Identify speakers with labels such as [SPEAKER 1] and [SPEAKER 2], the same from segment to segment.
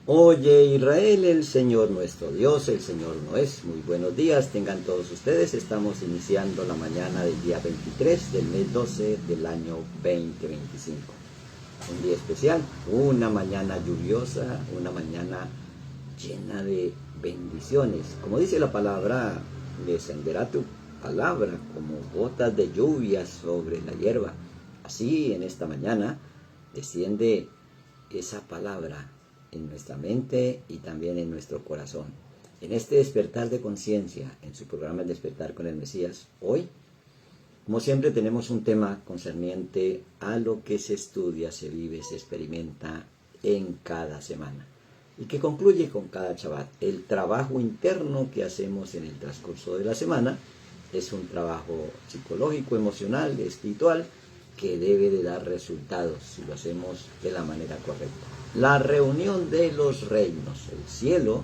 [SPEAKER 1] Oye Israel, el Señor nuestro Dios, el Señor no es. Muy buenos días, tengan todos ustedes. Estamos iniciando la mañana del día 23 del mes 12 del año 2025. Un día especial, una mañana lluviosa, una mañana llena de bendiciones. Como dice la palabra, descenderá tu palabra como gotas de lluvia sobre la hierba. Así en esta mañana desciende esa palabra en nuestra mente y también en nuestro corazón. En este despertar de conciencia, en su programa El Despertar con el Mesías, hoy, como siempre, tenemos un tema concerniente a lo que se estudia, se vive, se experimenta en cada semana y que concluye con cada Shabbat. El trabajo interno que hacemos en el transcurso de la semana es un trabajo psicológico, emocional, espiritual, que debe de dar resultados si lo hacemos de la manera correcta. La reunión de los reinos, el cielo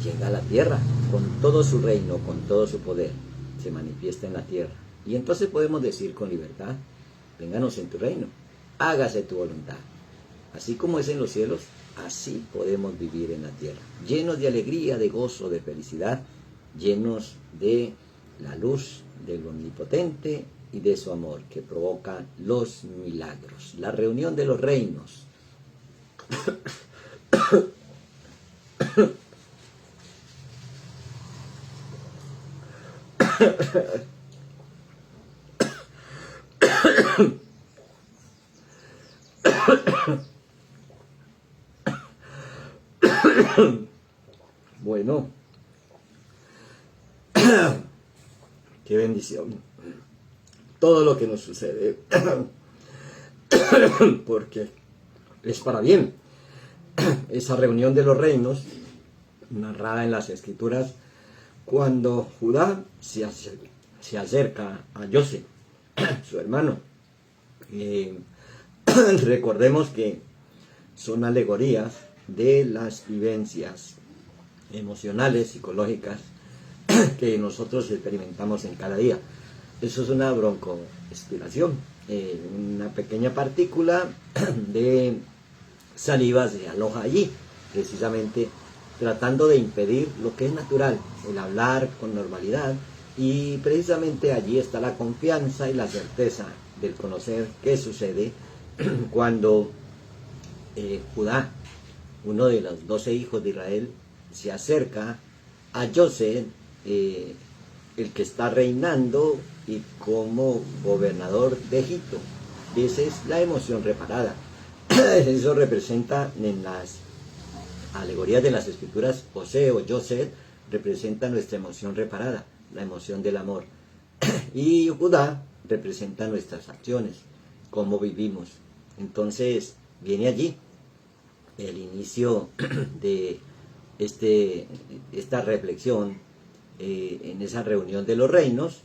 [SPEAKER 1] llega a la tierra con todo su reino, con todo su poder, se manifiesta en la tierra. Y entonces podemos decir con libertad, vénganos en tu reino, hágase tu voluntad. Así como es en los cielos, así podemos vivir en la tierra, llenos de alegría, de gozo, de felicidad, llenos de la luz del Omnipotente y de su amor que provoca los milagros. La reunión de los reinos. Bueno, qué bendición todo lo que nos sucede, porque es para bien. Esa reunión de los reinos, narrada en las Escrituras, cuando Judá se acerca a José, su hermano. Recordemos que son alegorías de las vivencias emocionales, psicológicas, que nosotros experimentamos en cada día. Eso es una broncoaspiración, una pequeña partícula de saliva se aloja allí, precisamente tratando de impedir lo que es natural, el hablar con normalidad, y precisamente allí está la confianza y la certeza del conocer qué sucede cuando Judá, uno de los 12 hijos de Israel, se acerca a José, el que está reinando y como gobernador de Egipto. Esa es la emoción reparada. Eso representa en las alegorías de las Escrituras, José o José representa nuestra emoción reparada, la emoción del amor. Y Judá representa nuestras acciones, cómo vivimos. Entonces viene allí el inicio de esta reflexión en esa reunión de los reinos.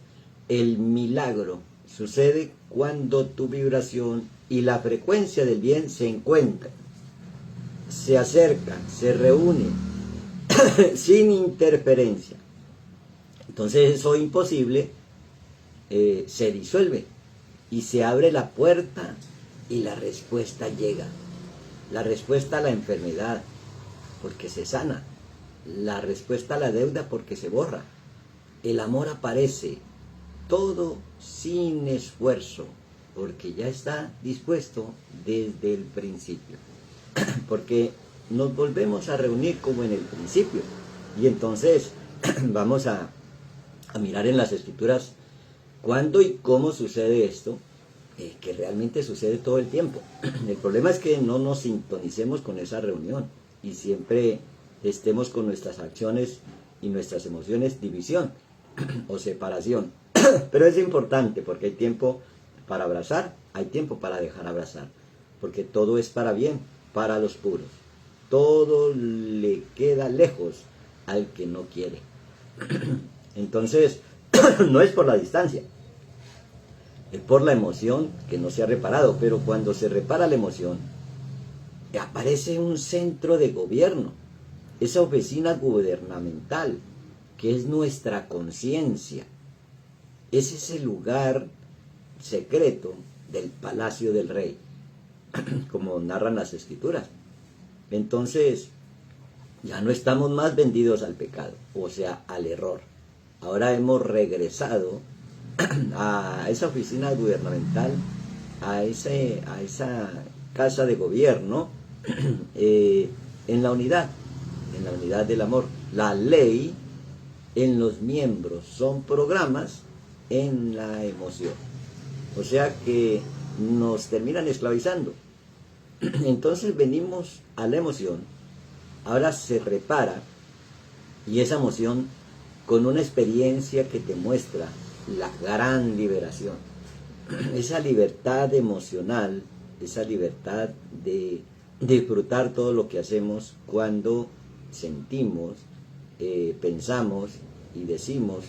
[SPEAKER 1] El milagro sucede cuando tu vibración y la frecuencia del bien se encuentran, se acercan, se reúnen sin interferencia. Entonces eso imposible se disuelve y se abre la puerta y la respuesta llega. La respuesta a la enfermedad, porque se sana. La respuesta a la deuda, porque se borra. El amor aparece, todo sin esfuerzo, porque ya está dispuesto desde el principio. Porque nos volvemos a reunir como en el principio. Y entonces vamos a mirar en las Escrituras cuándo y cómo sucede esto, que realmente sucede todo el tiempo. El problema es que no nos sintonicemos con esa reunión y siempre estemos con nuestras acciones y nuestras emociones división o separación. Pero es importante porque hay tiempo para abrazar, hay tiempo para dejar abrazar, porque todo es para bien, para los puros. Todo le queda lejos al que no quiere. Entonces, no es por la distancia, es por la emoción que no se ha reparado, pero cuando se repara la emoción, aparece un centro de gobierno, esa oficina gubernamental, que es nuestra conciencia. Es ese lugar secreto del palacio del rey, como narran las Escrituras. Entonces, ya no estamos más vendidos al pecado, o sea, al error. Ahora hemos regresado a esa oficina gubernamental, a esa casa de gobierno, en la unidad del amor. La ley en los miembros son programas en la emoción. O sea que nos terminan esclavizando. Entonces venimos a la emoción, ahora se repara, y esa emoción con una experiencia que te muestra la gran liberación, esa libertad emocional, esa libertad de disfrutar todo lo que hacemos cuando sentimos, pensamos y decimos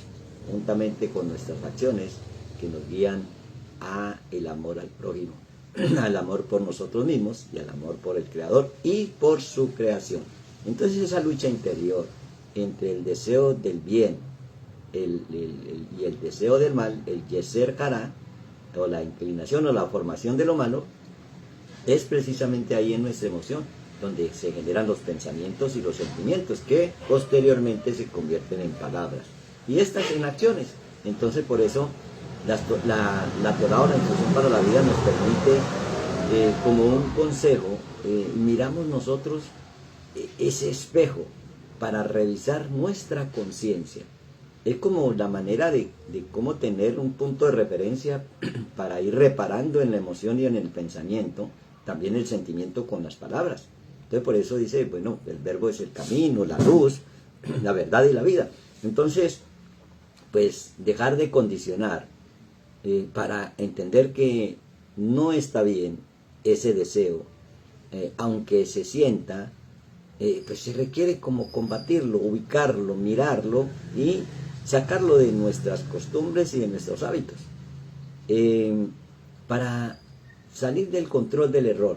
[SPEAKER 1] juntamente con nuestras acciones que nos guían a el amor al prójimo, al amor por nosotros mismos y al amor por el Creador y por su creación. Entonces esa lucha interior entre el deseo del bien y el deseo del mal, el yeser hará, o la inclinación o la formación de lo malo, es precisamente ahí en nuestra emoción donde se generan los pensamientos y los sentimientos que posteriormente se convierten en palabras y estas en acciones. Entonces por eso la Torá o la instrucción para la vida nos permite, como un consejo, miramos nosotros ese espejo para revisar nuestra conciencia. Es como la manera de cómo tener un punto de referencia para ir reparando en la emoción y en el pensamiento, también el sentimiento con las palabras. Entonces por eso dice, bueno, el verbo es el camino, la luz, la verdad y la vida. Entonces, pues dejar de condicionar para entender que no está bien ese deseo, aunque se sienta, pues se requiere como combatirlo, ubicarlo, mirarlo y sacarlo de nuestras costumbres y de nuestros hábitos, para salir del control del error,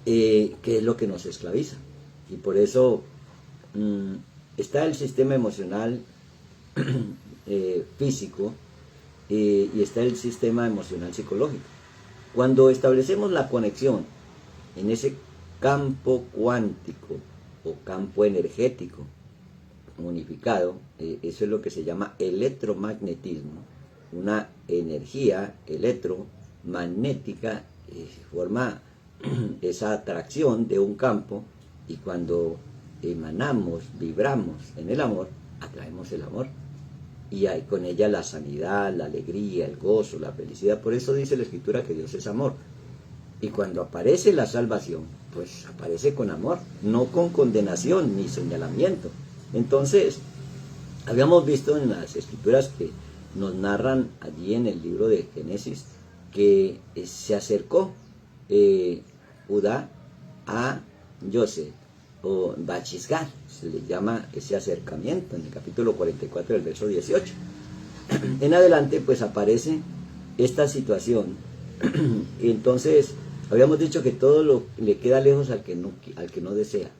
[SPEAKER 1] que es lo que nos esclaviza. Y por eso está el sistema emocional físico, y está el sistema emocional psicológico. Cuando establecemos la conexión en ese campo cuántico o campo energético unificado, eso es lo que se llama electromagnetismo, una energía electromagnética, forma esa atracción de un campo, y cuando emanamos, vibramos en el amor, atraemos el amor, y hay con ella la sanidad, la alegría, el gozo, la felicidad. Por eso dice la Escritura que Dios es amor. Y cuando aparece la salvación, pues aparece con amor, no con condenación ni señalamiento. Entonces, habíamos visto en las Escrituras que nos narran allí en el libro de Génesis que se acercó Judá a José, o Bachisgar, se le llama ese acercamiento en el capítulo 44 del verso 18. En adelante pues aparece esta situación, y entonces habíamos dicho que todo le queda lejos al que no desea,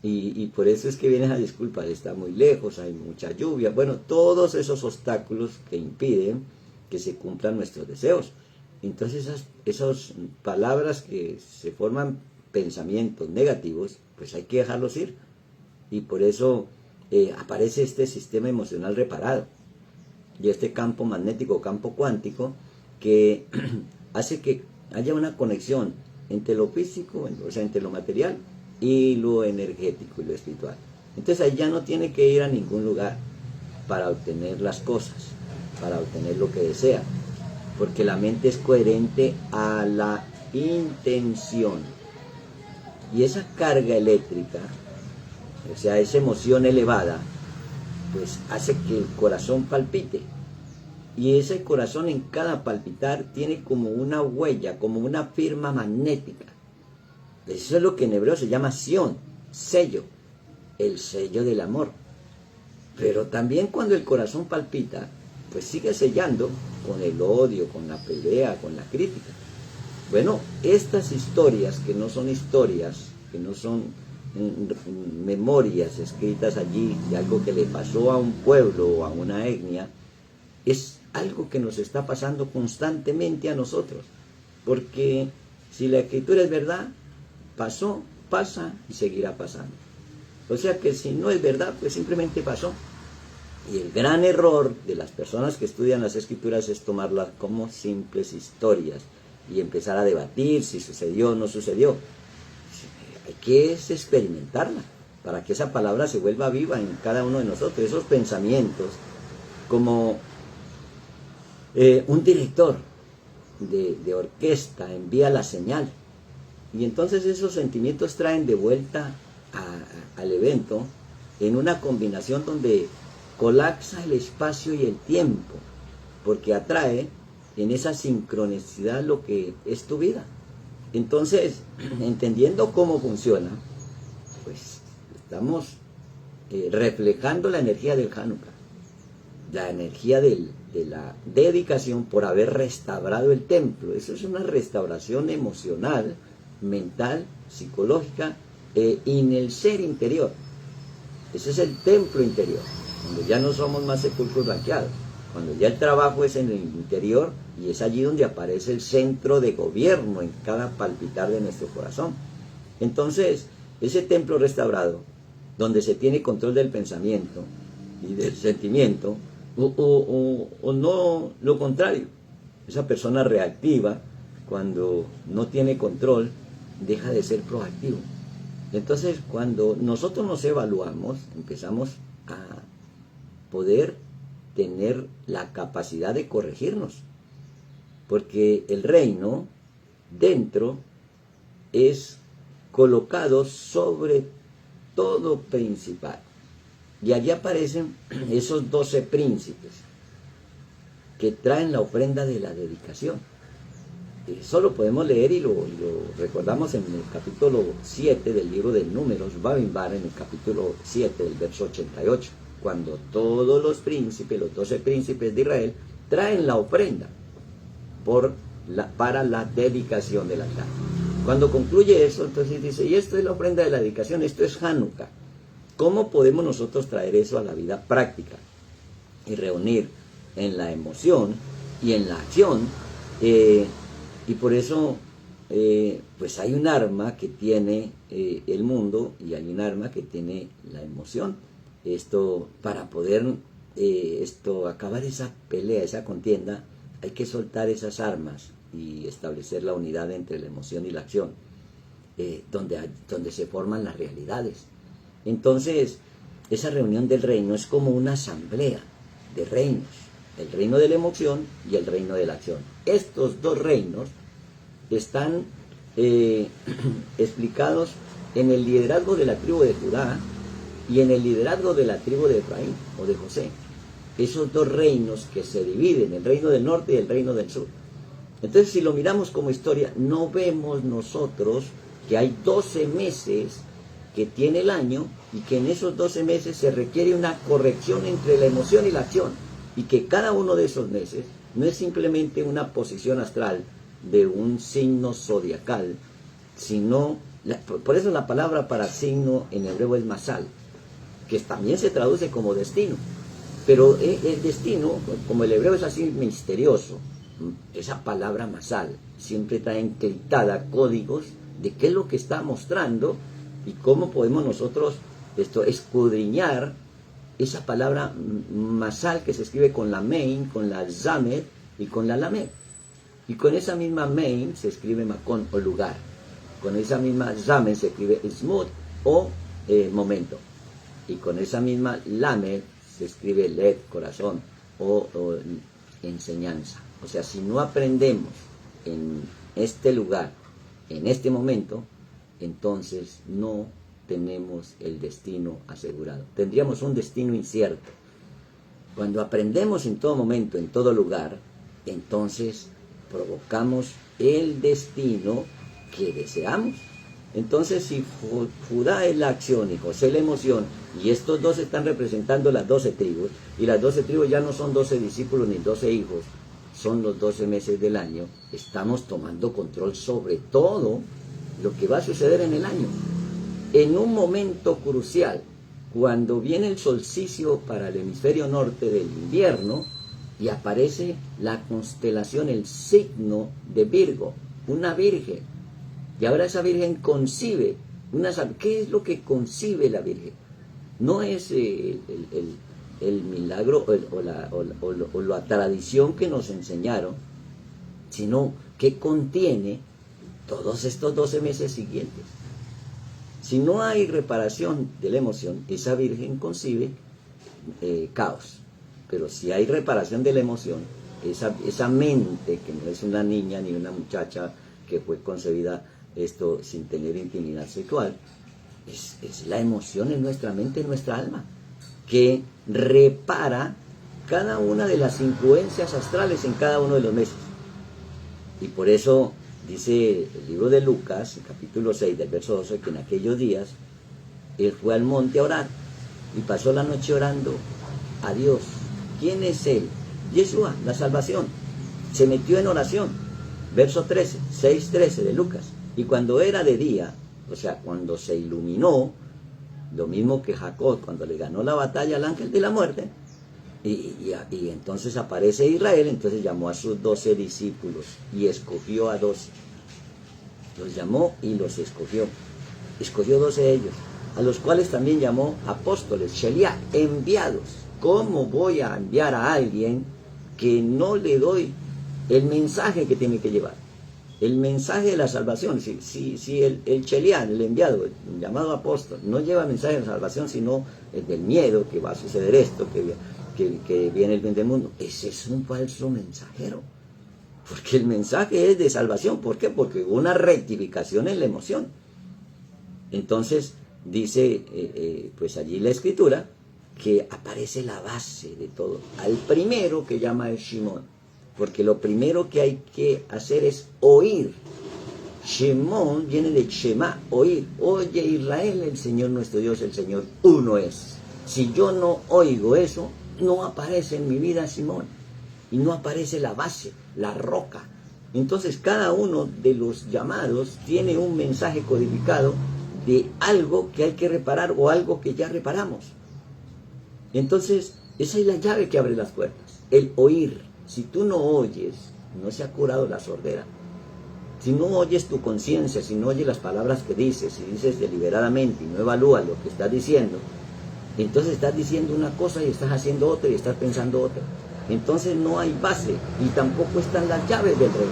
[SPEAKER 1] y por eso es que viene esa disculpa, está muy lejos, hay mucha lluvia, bueno, todos esos obstáculos que impiden que se cumplan nuestros deseos. Entonces esas palabras que se forman pensamientos negativos, pues hay que dejarlos ir, y por eso aparece este sistema emocional reparado y este campo magnético, campo cuántico, que hace que haya una conexión entre lo físico, o sea, entre lo material y lo energético y lo espiritual. Entonces ahí ya no tiene que ir a ningún lugar para obtener las cosas, para obtener lo que desea, porque la mente es coherente a la intención. Y esa carga eléctrica, o sea, esa emoción elevada, pues hace que el corazón palpite. Y ese corazón en cada palpitar tiene como una huella, como una firma magnética. Eso es lo que en hebreo se llama Sion, sello, el sello del amor. Pero también cuando el corazón palpita, pues sigue sellando con el odio, con la pelea, con la crítica. Bueno, estas historias, que no son historias, que no son memorias escritas allí de algo que le pasó a un pueblo o a una etnia, es algo que nos está pasando constantemente a nosotros. Porque si la Escritura es verdad, pasó pasa y seguirá pasando. O sea que si no es verdad, pues simplemente pasó. Y el gran error de las personas que estudian las Escrituras es tomarlas como simples historias y empezar a debatir si sucedió o no sucedió. Hay que experimentarla para que esa palabra se vuelva viva en cada uno de nosotros. Esos pensamientos, como un director de orquesta envía la señal, y entonces esos sentimientos traen de vuelta al evento en una combinación donde colapsa el espacio y el tiempo, porque atrae en esa sincronicidad lo que es tu vida. Entonces, entendiendo cómo funciona, pues estamos reflejando la energía del Hanukkah, la energía de la dedicación por haber restaurado el templo. Eso es una restauración emocional, mental, psicológica y en el ser interior. Ese es el templo interior, cuando ya no somos más sepulcros blanqueados, cuando ya el trabajo es en el interior y es allí donde aparece el centro de gobierno en cada palpitar de nuestro corazón. Entonces, ese templo restaurado, donde se tiene control del pensamiento y del sentimiento, o no lo contrario, esa persona reactiva, cuando no tiene control, deja de ser proactivo. Entonces, cuando nosotros nos evaluamos, empezamos a poder tener la capacidad de corregirnos, porque el reino dentro es colocado sobre todo principal, y allí aparecen esos 12 príncipes que traen la ofrenda de la dedicación. Eso lo podemos leer y lo recordamos en el capítulo 7 del libro de Números, Bamidbar, en el capítulo 7 del verso 88, cuando todos los príncipes, los 12 príncipes de Israel, traen la ofrenda para la dedicación del altar. Cuando concluye eso, entonces dice, y esto es la ofrenda de la dedicación, esto es Hanukkah. ¿Cómo podemos nosotros traer eso a la vida práctica y reunir en la emoción y en la acción? Y por eso, pues hay un arma que tiene el mundo y hay un arma que tiene la emoción. Esto, para poder acabar esa pelea, esa contienda, hay que soltar esas armas y establecer la unidad entre la emoción y la acción, donde se forman las realidades. Entonces, esa reunión del reino es como una asamblea de reinos, el reino de la emoción y el reino de la acción. Estos dos reinos están explicados en el liderazgo de la tribu de Judá y en el liderazgo de la tribu de Efraín o de José. Esos dos reinos que se dividen, el reino del norte y el reino del sur. Entonces, si lo miramos como historia, no vemos nosotros que hay 12 meses que tiene el año y que en esos 12 meses se requiere una corrección entre la emoción y la acción, y que cada uno de esos meses no es simplemente una posición astral de un signo zodiacal, sino, por eso la palabra para signo en hebreo es masal, que también se traduce como destino, pero el destino, como el hebreo es así misterioso, esa palabra masal siempre trae encriptada códigos de qué es lo que está mostrando y cómo podemos nosotros escudriñar esa palabra masal, que se escribe con la mein, con la zamed y con la lamed. Y con esa misma mein se escribe macón o lugar. Con esa misma zamed se escribe smut o momento. Y con esa misma lamed se escribe led, corazón o enseñanza. O sea, si no aprendemos en este lugar, en este momento, entonces no tenemos el destino asegurado. Tendríamos un destino incierto. Cuando aprendemos en todo momento, en todo lugar, entonces provocamos el destino que deseamos. Entonces, si Judá es la acción y José la emoción, y estos dos están representando las 12 tribus, y las 12 tribus ya no son 12 discípulos ni 12 hijos, son los 12 meses del año, estamos tomando control sobre todo lo que va a suceder en el año. En un momento crucial, cuando viene el solsticio para el hemisferio norte del invierno, y aparece la constelación, el signo de Virgo, una virgen. Y ahora esa virgen concibe ¿Qué es lo que concibe la Virgen? No es el milagro o la tradición que nos enseñaron, sino que contiene todos estos 12 meses siguientes. Si no hay reparación de la emoción, esa Virgen concibe caos. Pero si hay reparación de la emoción, esa mente, que no es una niña ni una muchacha que fue concebida sin tener intimidad sexual, es la emoción en nuestra mente, en nuestra alma, que repara cada una de las influencias astrales en cada uno de los meses. Y por eso dice el libro de Lucas, capítulo 6, del verso 12, que en aquellos días él fue al monte a orar y pasó la noche orando a Dios. ¿Quién es él? Yeshua, la salvación. Se metió en oración. Verso 13, 6:13 de Lucas. Y cuando era de día, o sea, cuando se iluminó, lo mismo que Jacob cuando le ganó la batalla al ángel de la muerte, y entonces aparece Israel, entonces llamó a sus 12 discípulos y escogió a 12. Los llamó y los escogió. Escogió 12 de ellos, a los cuales también llamó apóstoles, Sheliach, enviados. ¿Cómo voy a enviar a alguien que no le doy el mensaje que tiene que llevar? El mensaje de la salvación. Si el Sheliach, el enviado, el llamado apóstol, no lleva mensaje de la salvación, sino el del miedo, que va a suceder esto, que viene el fin del mundo, ese es un falso mensajero. Porque el mensaje es de salvación. ¿Por qué? Porque hubo una rectificación en la emoción. Entonces, dice pues allí la escritura, que aparece la base de todo. Al primero que llama es Shimón. Porque lo primero que hay que hacer es oír. Shimón viene de Shema, oír. Oye Israel, el Señor nuestro Dios, el Señor uno es. Si yo no oigo eso, no aparece en mi vida Simón. Y no aparece la base, la roca. Entonces cada uno de los llamados tiene un mensaje codificado de algo que hay que reparar o algo que ya reparamos. Entonces, esa es la llave que abre las puertas, el oír. Si tú no oyes, no se ha curado la sordera. Si no oyes tu conciencia, si no oyes las palabras que dices, si dices deliberadamente y no evalúas lo que estás diciendo, entonces estás diciendo una cosa y estás haciendo otra y estás pensando otra. Entonces no hay base y tampoco están las llaves del reino.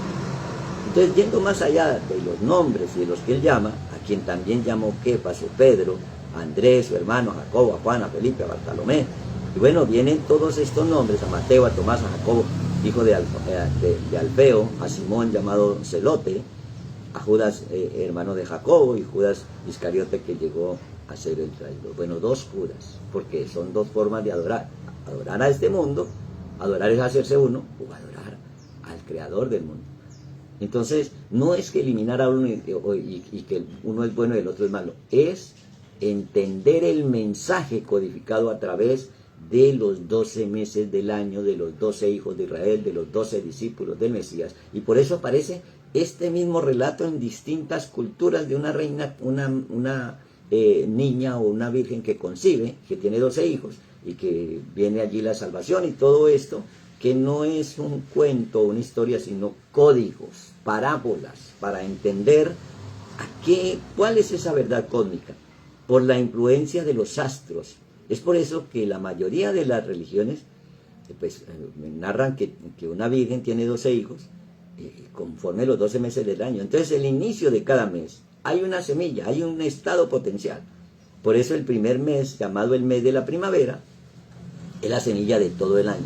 [SPEAKER 1] Entonces, yendo más allá de los nombres y de los que él llama, a quien también llamó Kefas o Pedro, a Andrés, su hermano, a Jacobo, a Juan, a Felipe, a Bartolomé, y bueno, vienen todos estos nombres, a Mateo, a Tomás, a Jacobo, hijo de Alfeo, a Simón llamado Celote, a Judas, hermano de Jacobo, y Judas Iscariote, que llegó a ser el traidor. Bueno, dos Judas, porque son dos formas de adorar. Adorar a este mundo, adorar es hacerse uno, o adorar al creador del mundo. Entonces, no es que eliminar a uno y que uno es bueno y el otro es malo, es entender el mensaje codificado a través de los 12 meses del año, de los 12 hijos de Israel, de los 12 discípulos del Mesías. Y por eso aparece este mismo relato en distintas culturas de una reina, una niña o una virgen que concibe, que tiene 12 hijos, y que viene allí la salvación y todo esto, que no es un cuento o una historia, sino códigos, parábolas, para entender cuál es esa verdad cósmica, por la influencia de los astros. Es por eso que la mayoría de las religiones pues, narran que una virgen tiene 12 hijos, conforme los 12 meses del año. Entonces, el inicio de cada mes, hay una semilla, hay un estado potencial. Por eso el primer mes, llamado el mes de la primavera, es la semilla de todo el año,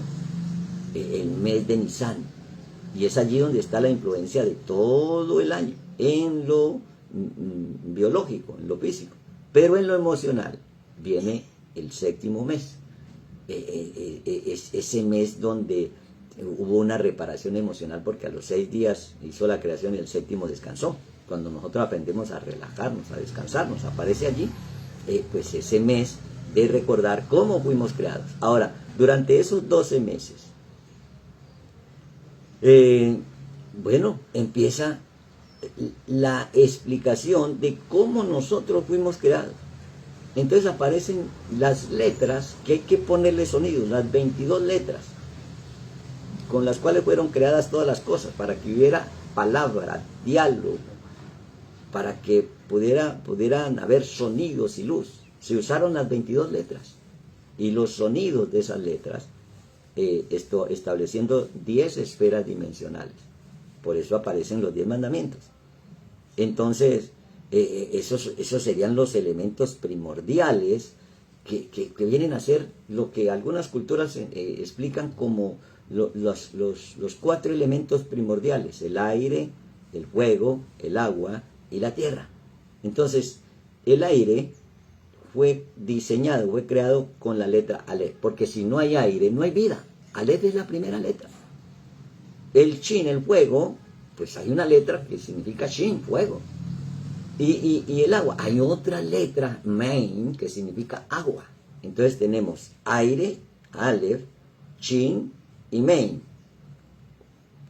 [SPEAKER 1] el mes de Nisan. Y es allí donde está la influencia de todo el año, en lo biológico, en lo físico. Pero en lo emocional viene el séptimo mes. Es ese mes donde hubo una reparación emocional, porque a los 6 días hizo la creación y el séptimo descansó. Cuando nosotros aprendemos a relajarnos, a descansarnos, aparece allí pues ese mes de recordar cómo fuimos creados. Ahora, durante esos 12 meses, bueno, empieza la explicación de cómo nosotros fuimos creados. Entonces aparecen las letras que hay que ponerle sonidos, las 22 letras con las cuales fueron creadas todas las cosas, para que hubiera palabra, diálogo, para que pudieran haber sonidos y luz. Se usaron las 22 letras y los sonidos de esas letras, estableciendo 10 esferas dimensionales. Por eso aparecen los 10 mandamientos. Entonces, esos serían los elementos primordiales que vienen a ser lo que algunas culturas explican como los 4 elementos primordiales: el aire, el fuego, el agua y la tierra. Entonces, el aire fue diseñado, fue creado con la letra Aleph, porque si no hay aire, no hay vida. Aleph es la primera letra. El Shin, el fuego, pues hay una letra que significa Shin, fuego. Y el agua, hay otra letra, Main, que significa agua. Entonces tenemos aire, Aleph, Shin y Main,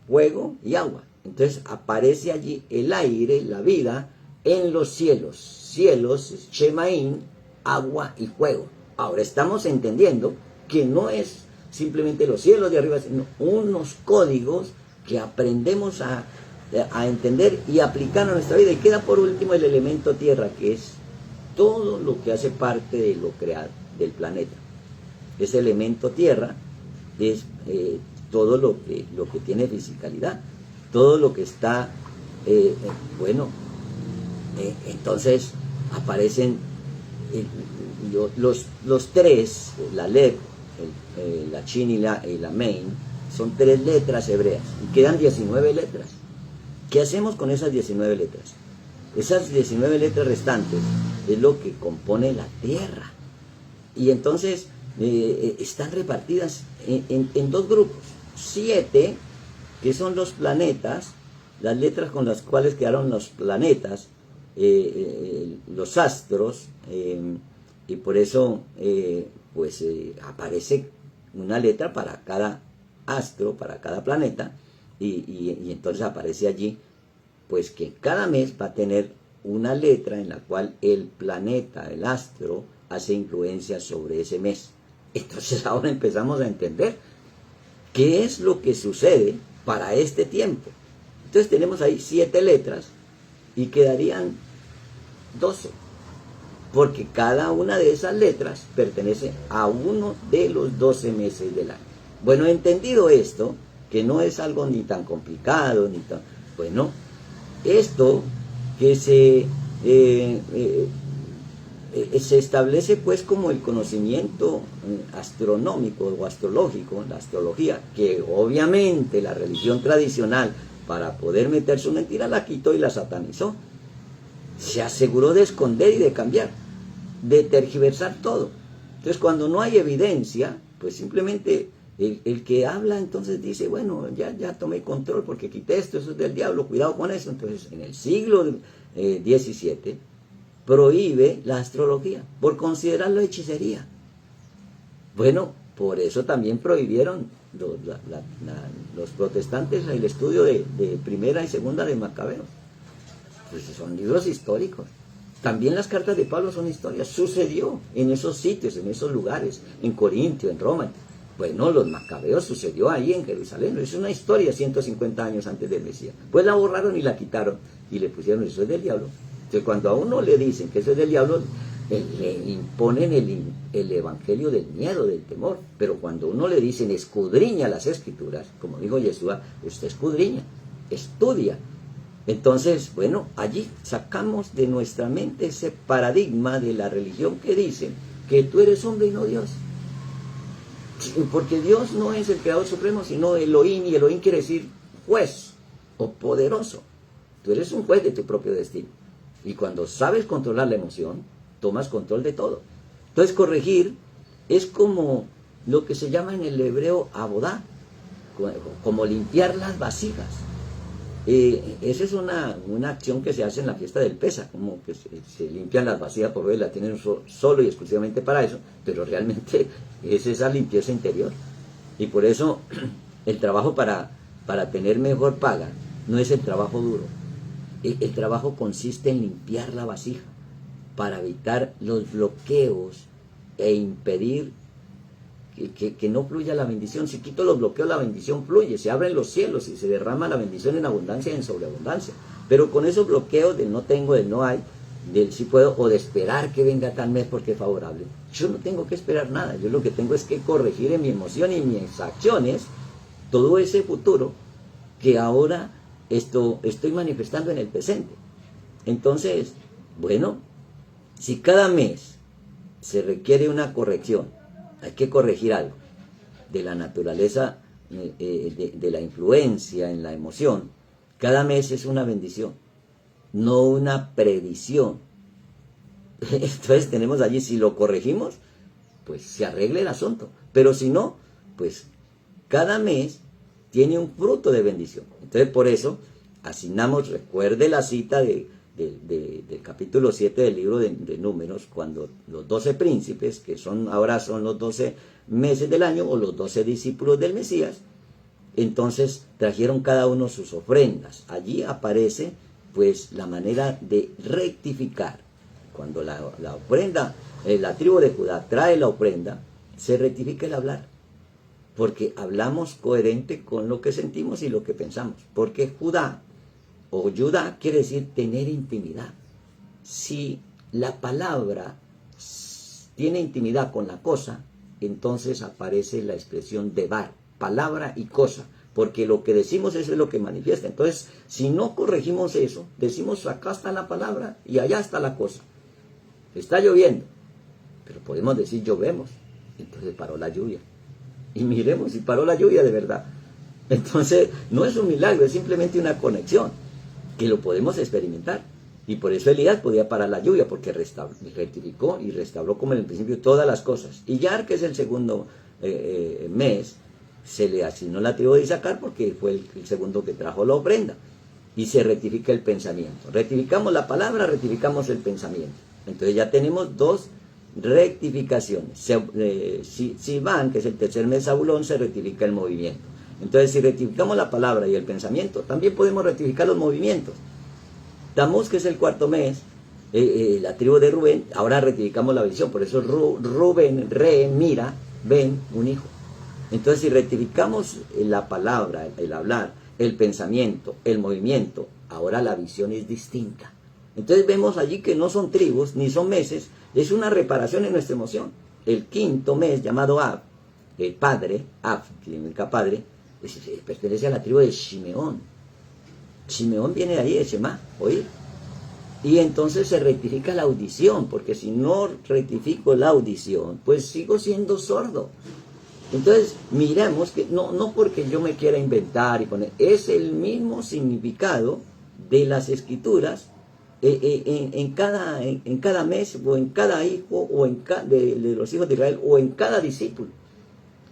[SPEAKER 1] fuego y agua. Entonces aparece allí el aire, la vida, en los cielos. Cielos, Shemaín, agua y fuego. Ahora estamos entendiendo que no es simplemente los cielos de arriba, sino unos códigos que aprendemos a entender y aplicar a nuestra vida. Y queda por último el elemento tierra, que es todo lo que hace parte de lo creado, del planeta. Ese elemento tierra es todo lo que tiene fisicalidad, todo lo que está, entonces aparecen los 3, la Aleph, la Shin y la Main, son 3 letras hebreas, y quedan 19 letras. ¿Qué hacemos con esas 19 letras? Esas 19 letras restantes es lo que compone la tierra. Y entonces están repartidas en 2 grupos. 7, que son los planetas, las letras con las cuales quedaron los planetas, los astros, y por eso aparece una letra para cada astro, para cada planeta, y entonces aparece allí pues que cada mes va a tener una letra en la cual el planeta, el astro, hace influencia sobre ese mes. Entonces ahora empezamos a entender qué es lo que sucede para este tiempo. Entonces tenemos ahí 7 letras y quedarían 12, porque cada una de esas letras pertenece a uno de los 12 meses del año. Bueno, entendido esto, que no es algo ni tan complicado, ni tan... Bueno, esto que se establece pues como el conocimiento astronómico o astrológico, la astrología, que obviamente la religión tradicional, para poder meter su mentira, la quitó y la satanizó. Se aseguró de esconder y de cambiar, de tergiversar todo. Entonces, cuando no hay evidencia, pues simplemente el que habla entonces dice, bueno, ya tomé control porque quité esto, eso es del diablo, cuidado con eso. Entonces, en el siglo XVII, prohíbe la astrología por considerarlo hechicería. Bueno, por eso también prohibieron los protestantes el estudio de primera y segunda de Macabeos. Pues son libros históricos. También las cartas de Pablo son historias. Sucedió en esos sitios, en esos lugares, en Corintio, en Roma. Bueno, los Macabeos sucedió ahí en Jerusalén. Es una historia 150 años antes del Mesías. Pues la borraron y la quitaron y le pusieron eso es del diablo. Entonces cuando a uno le dicen que eso es del diablo, le imponen el evangelio del miedo, del temor. Pero cuando uno le dicen escudriña las escrituras, como dijo Yeshua, usted escudriña, estudia. Entonces, bueno, allí sacamos de nuestra mente ese paradigma de la religión que dice que tú eres hombre y no Dios. Porque Dios no es el creador supremo, sino Elohim, y Elohim quiere decir juez o poderoso. Tú eres un juez de tu propio destino. Y cuando sabes controlar la emoción, tomas control de todo. Entonces, corregir es como lo que se llama en el hebreo abodá, como limpiar las vasijas. Esa es una acción que se hace en la fiesta del Pesa, como que se limpian las vasijas, por ver, la tienen solo y exclusivamente para eso, pero realmente es esa limpieza interior. Y por eso el trabajo para tener mejor paga no es el trabajo duro. El trabajo consiste en limpiar la vasija para evitar los bloqueos e impedir que no fluya la bendición. Si quito los bloqueos, la bendición fluye, se abren los cielos y se derrama la bendición en abundancia y en sobreabundancia. Pero con esos bloqueos del no tengo, del no hay, del sí puedo, o de esperar que venga tal mes porque es favorable, yo no tengo que esperar nada. Yo lo que tengo es que corregir en mi emoción y en mis acciones todo ese futuro que ahora estoy manifestando en el presente. Entonces, bueno, si cada mes se requiere una corrección, hay que corregir algo de la naturaleza, de la influencia en la emoción. Cada mes es una bendición, no una predición. Entonces tenemos allí, si lo corregimos, pues se arregla el asunto. Pero si no, pues cada mes tiene un fruto de bendición. Entonces por eso asignamos, recuerde la cita del capítulo 7 del libro de Números, cuando los 12 príncipes, que ahora son los 12 meses del año, o los 12 discípulos del Mesías, entonces trajeron cada uno sus ofrendas. Allí aparece pues la manera de rectificar. Cuando la ofrenda, la tribu de Judá trae la ofrenda, se rectifica el hablar, porque hablamos coherente con lo que sentimos y lo que pensamos. Porque Judá o Judá quiere decir tener intimidad. Si la palabra tiene intimidad con la cosa, entonces aparece la expresión debar, palabra y cosa, porque lo que decimos eso es lo que manifiesta. Entonces, si no corregimos eso, decimos acá está la palabra y allá está la cosa. Está lloviendo, pero podemos decir llovemos, entonces paró la lluvia. Y miremos si paró la lluvia de verdad. Entonces, no es un milagro, es simplemente una conexión que lo podemos experimentar. Y por eso Elías podía parar la lluvia, porque rectificó y restauró como en el principio todas las cosas. Y Yar, que es el segundo mes, se le asignó la tribu de Isaacar porque fue el segundo que trajo la ofrenda. Y se rectifica el pensamiento. Rectificamos la palabra, rectificamos el pensamiento. Entonces ya tenemos dos rectificaciones. Sivan, que es el tercer mes, Zabulón, se rectifica el movimiento. Entonces, si rectificamos la palabra y el pensamiento, también podemos rectificar los movimientos. Tamuz, que es el cuarto mes, la tribu de Rubén, ahora rectificamos la visión. Por eso Rubén, mira, ven, un hijo. Entonces, si rectificamos la palabra, el hablar, el pensamiento, el movimiento, ahora la visión es distinta. Entonces vemos allí que no son tribus, ni son meses, es una reparación en nuestra emoción. El quinto mes, llamado Ab, el padre, Ab, que significa padre, pertenece a la tribu de Shimeón. Shimeón viene de ahí, de Shema, oír. Y entonces se rectifica la audición, porque si no rectifico la audición, pues sigo siendo sordo. Entonces, miremos que no porque yo me quiera inventar y poner, es el mismo significado de las escrituras en cada mes, o en cada hijo, o de los hijos de Israel, o en cada discípulo.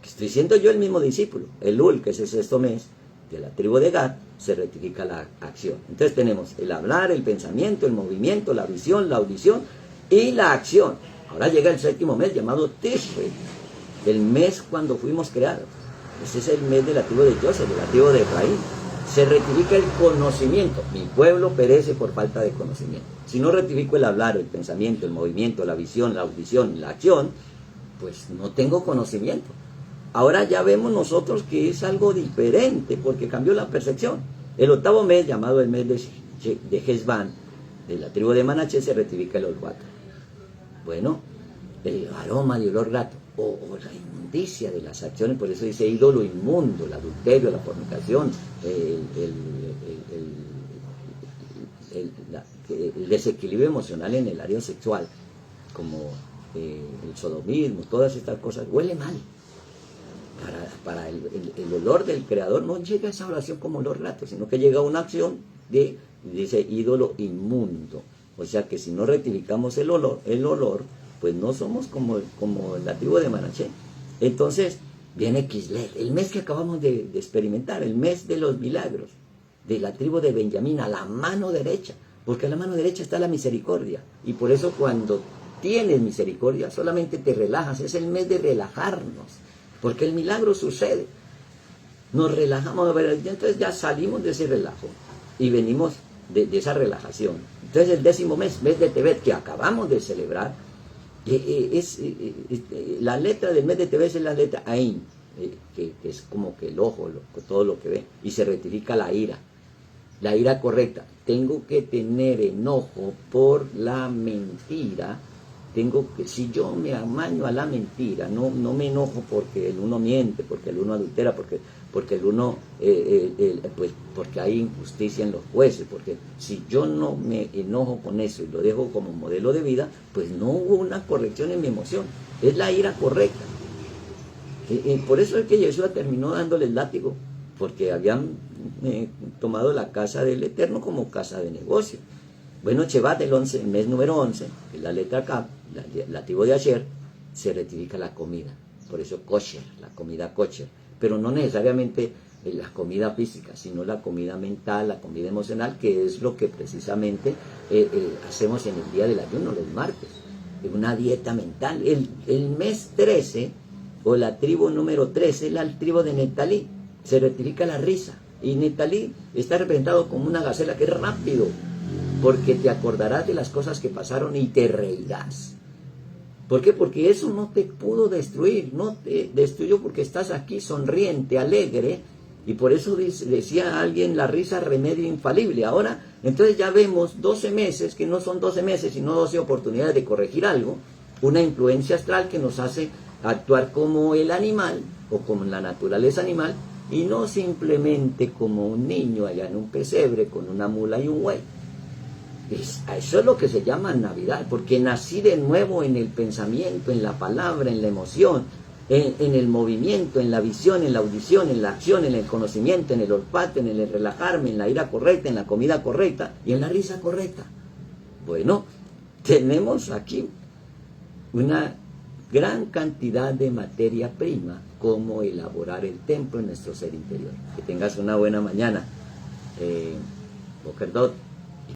[SPEAKER 1] Estoy siendo yo el mismo discípulo. Elul, que es el sexto mes de la tribu de Gad, se rectifica la acción. Entonces tenemos el hablar, el pensamiento, el movimiento, la visión, la audición y la acción. Ahora llega el séptimo mes, llamado Tishri, el mes cuando fuimos creados. Ese es el mes de la tribu de Joseph, de la tribu de Efraín. Se rectifica el conocimiento. Mi pueblo perece por falta de conocimiento. Si no rectifico el hablar, el pensamiento, el movimiento, la visión, la audición, la acción, pues no tengo conocimiento. Ahora ya vemos nosotros que es algo diferente, porque cambió la percepción. El octavo mes, llamado el mes de Hezbán, de la tribu de Manaché, se rectifica el olfato. Bueno, el aroma de olor grato, o la inmundicia de las acciones, por eso dice ídolo inmundo, el adulterio, la fornicación, el desequilibrio emocional en el área sexual, como el sodomismo, todas estas cosas, huele mal. Para el olor del Creador no llega esa oración como olor grato, sino que llega una acción dice ídolo inmundo. O sea que si no rectificamos el olor, pues no somos como la tribu de Manaché. Entonces viene Kislev, el mes que acabamos de experimentar, el mes de los milagros, de la tribu de Benjamín, a la mano derecha, porque a la mano derecha está la misericordia. Y por eso cuando tienes misericordia, solamente te relajas, es el mes de relajarnos, porque el milagro sucede. Nos relajamos, entonces ya salimos de ese relajo y venimos de esa relajación. Entonces el décimo mes de Tebet, que acabamos de celebrar, la letra del mes de Tebet es la letra Ain, que es como que el ojo, todo lo que ve, y se rectifica la ira correcta. tengo que tener enojo por la mentira. Si yo me amaño a la mentira, no me enojo porque el uno miente, porque el uno adultera, porque el uno, pues porque hay injusticia en los jueces, porque si yo no me enojo con eso y lo dejo como modelo de vida, pues no hubo una corrección en mi emoción, es la ira correcta. Por eso es que Yeshua terminó dándole el látigo, porque habían tomado la casa del Eterno como casa de negocio. Bueno, Shevat, el mes número 11, que es la letra K, el látigo de Asher, se rectifica la comida. Por eso kosher, la comida kosher. Pero no necesariamente la comida física, sino la comida mental, la comida emocional, que es lo que precisamente hacemos en el día del ayuno, los martes. Una dieta mental. El mes 13, o la tribu número 13, es la tribu de Neftalí. Se rectifica la risa. Y Neftalí está representado como una gacela que es rápido, porque te acordarás de las cosas que pasaron y te reirás. ¿Por qué? Porque eso no te pudo destruir, no te destruyó porque estás aquí sonriente, alegre, y por eso decía alguien, la risa remedio infalible. Ahora, entonces ya vemos 12 meses, que no son 12 meses, sino 12 oportunidades de corregir algo, una influencia astral que nos hace actuar como el animal, o como la naturaleza animal, y no simplemente como un niño allá en un pesebre con una mula y un buey. Eso es lo que se llama Navidad, porque nací de nuevo en el pensamiento, en la palabra, en la emoción, en el movimiento, en la visión, en la audición, en la acción, en el conocimiento, en el olfato, en el relajarme, en la ira correcta, en la comida correcta y en la risa correcta. Bueno, tenemos aquí una gran cantidad de materia prima, cómo elaborar el templo en nuestro ser interior. Que tengas una buena mañana. Boker Tot.